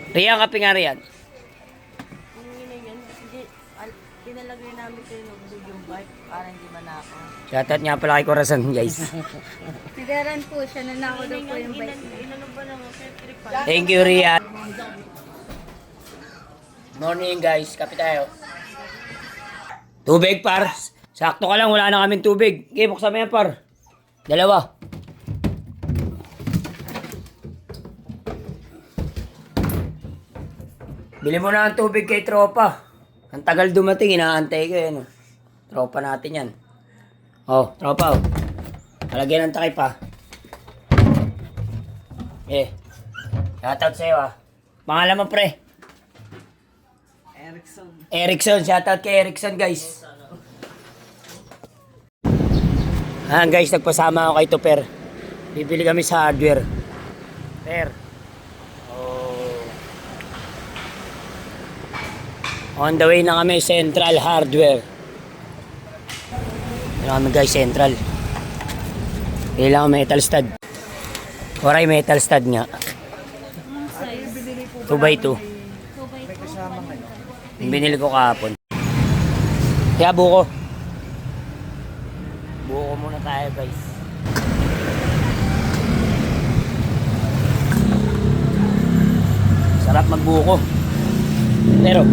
Riyan, kape nga Riyan. Pinalagay namin kayo notebook yung bike para hindi manako. Shoutout nga pala kay Corazon, guys. Sigaran po siya, nanako daw po yung bike niya. Inano ba naman kayo? Thank you, Rian. Morning, guys. Kape tayo. Tubig, par. Sakto ka lang, wala na kaming tubig. Okay, buksan mo yan, par. Dalawa. Bili mo na ang tubig kay tropa. Ang tagal dumating, inaantay ko yan. Tropa natin yan. Oh, tropa, oh. Palagyan ng takip, pa. Eh. Shoutout sa'yo, ah. Pangalan mo, pre? Erickson. Shoutout kay Erickson, guys. Guys, nagpasama ako kay Tuper. Bibili kami sa hardware. Per. On the way na kami, Central Hardware. Ano kami guys, Central. Kailangan metal stud. Oray, metal stud nga. 2x2. Yung binili ko kahapon. Kaya buko. Buko muna tayo guys. Sarap magbuko. Pero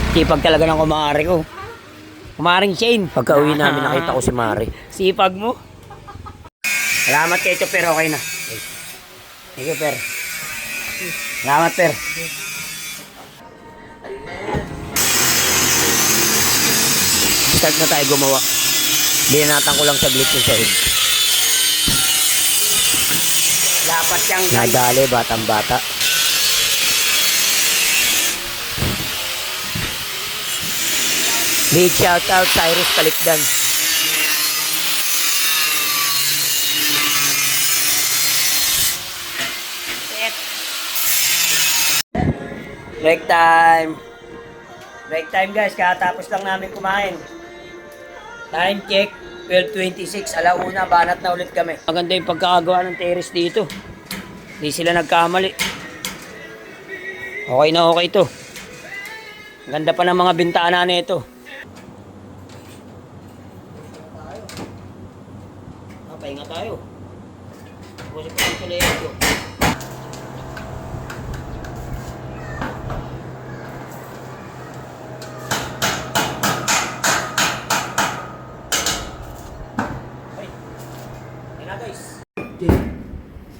sipag talaga ng kumare ko. Kumaring Shane. Pagka uwi namin nakita ko si Mari. Sipag mo. Salamat kay Per, okay na. Thank you, Per. Salamat, Per. Start na tayo gumawa. Binanatan ko lang saglit yung sahig. Dapat yang nadali, batang-bata. Big shout out Cyrus Palikdan. Break time. Break time guys, katapos lang namin kumain. Time check, 12:26, alauna, banat na ulit kami. Maganda yung pagkakagawa ng terrace dito. Hindi sila nagkamali. Okay na okay to. Ganda pa ng mga bintana nito. Pahinga tayo. Kasi pa ito na ito.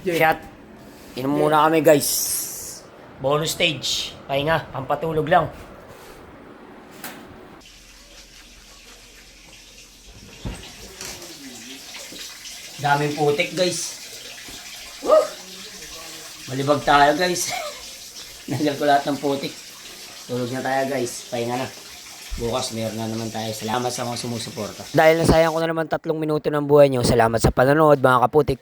Shot. Inom muna kami guys. Bonus stage. Pahinga, pampatulog lang. Daming putik guys. Woo! Malibag tayo guys. Nagal ko lahat ng putik. Tulog na tayo guys. Pahinga na. Bukas meron na naman tayo. Salamat sa mga sumusuporta. Dahil nasayang ko na naman 3 minuto ng buhay nyo. Salamat sa panonood mga kaputik.